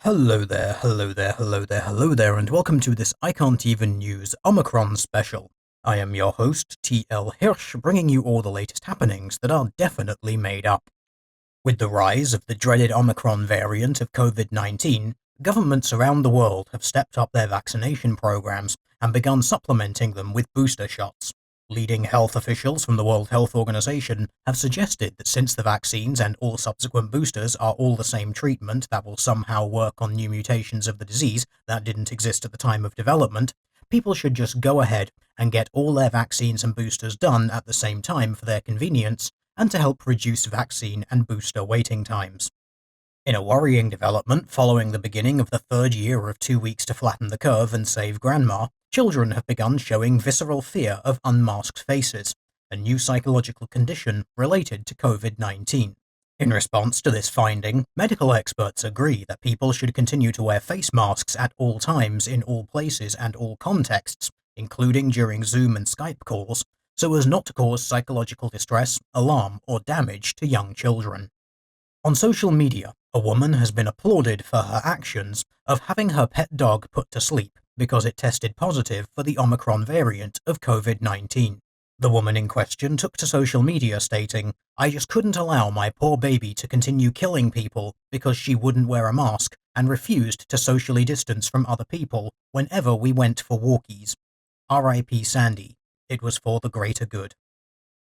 Hello there, hello there, hello there, hello there, and welcome to this I Can't Even News Omicron special. I am your host, TL Hirsch, bringing you all the latest happenings that are definitely made up. With the rise of the dreaded Omicron variant of COVID-19, governments around the world have stepped up their vaccination programs and begun supplementing them with booster shots. Leading health officials from the World Health Organization have suggested that since the vaccines and all subsequent boosters are all the same treatment that will somehow work on new mutations of the disease that didn't exist at the time of development, people should just go ahead and get all their vaccines and boosters done at the same time for their convenience and to help reduce vaccine and booster waiting times. In a worrying development following the beginning of the third year of 2 weeks to flatten the curve and save grandma, children have begun showing visceral fear of unmasked faces, a new psychological condition related to COVID-19. In response to this finding, medical experts agree that people should continue to wear face masks at all times in all places and all contexts, including during Zoom and Skype calls, so as not to cause psychological distress, alarm, or damage to young children. On social media, a woman has been applauded for her actions of having her pet dog put to sleep because it tested positive for the Omicron variant of COVID-19. The woman in question took to social media stating, "I just couldn't allow my poor baby to continue killing people because she wouldn't wear a mask and refused to socially distance from other people whenever we went for walkies. R.I.P. Sandy. It was for the greater good."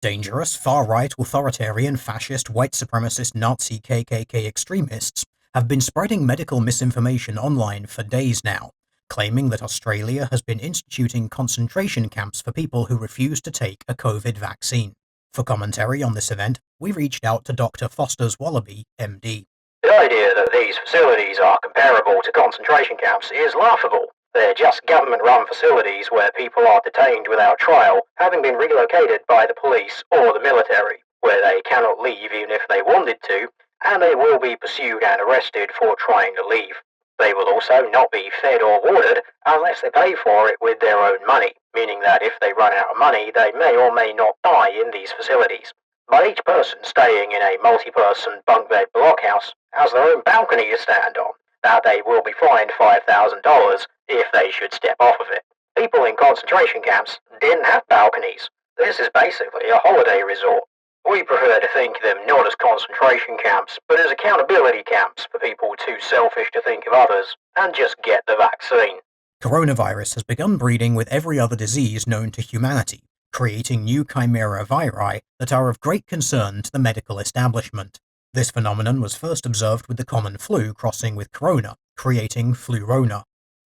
Dangerous, far-right, authoritarian, fascist, white supremacist, Nazi KKK extremists have been spreading medical misinformation online for days now, claiming that Australia has been instituting concentration camps for people who refuse to take a COVID vaccine. For commentary on this event, we reached out to Dr. Foster's Wallaby, MD. The idea that these facilities are comparable to concentration camps is laughable. They're just government-run facilities where people are detained without trial, having been relocated by the police or the military, where they cannot leave even if they wanted to, and they will be pursued and arrested for trying to leave. They will also not be fed or watered unless they pay for it with their own money, meaning that if they run out of money, they may or may not die in these facilities. But each person staying in a multi-person bunk bed blockhouse has their own balcony to stand on, that they will be fined $5,000 if they should step off of it. People in concentration camps didn't have balconies. This is basically a holiday resort. We prefer to think of them not as concentration camps, but as accountability camps for people too selfish to think of others and just get the vaccine. Coronavirus has begun breeding with every other disease known to humanity, creating new chimera viri that are of great concern to the medical establishment. This phenomenon was first observed with the common flu crossing with corona, creating flurona.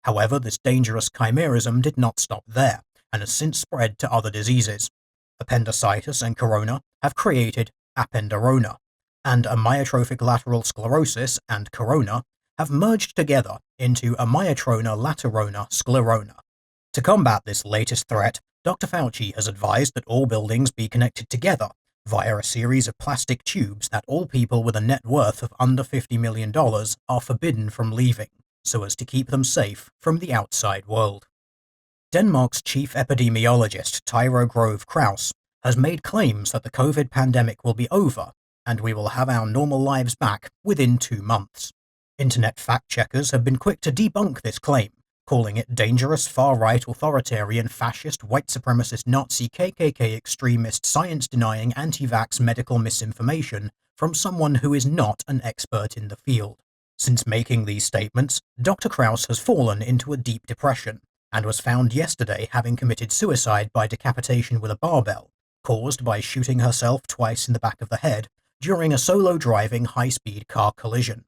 However, this dangerous chimerism did not stop there, and has since spread to other diseases. Appendicitis and corona have created appendirona, and amyotrophic lateral sclerosis and corona have merged together into amyotrona laterona sclerona. To combat this latest threat, Dr. Fauci has advised that all buildings be connected together via a series of plastic tubes that all people with a net worth of under $50 million are forbidden from leaving, so as to keep them safe from the outside world. Denmark's chief epidemiologist Tyro Grove Kraus has made claims that the COVID pandemic will be over and we will have our normal lives back within 2 months. Internet fact-checkers have been quick to debunk this claim, calling it dangerous, far-right, authoritarian, fascist, white supremacist, Nazi, KKK extremist, science-denying, anti-vax medical misinformation from someone who is not an expert in the field. Since making these statements, Dr. Kraus has fallen into a deep depression and was found yesterday having committed suicide by decapitation with a barbell, caused by shooting herself twice in the back of the head during a solo-driving high-speed car collision.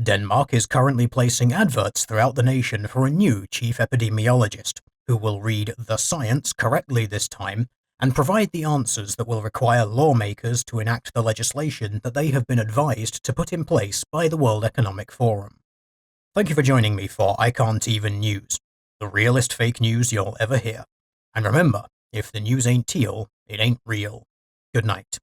Denmark is currently placing adverts throughout the nation for a new chief epidemiologist, who will read the science correctly this time and provide the answers that will require lawmakers to enact the legislation that they have been advised to put in place by the World Economic Forum. Thank you for joining me for I Can't Even News, the realest fake news you'll ever hear. And remember, if the news ain't teal, it ain't real. Good night.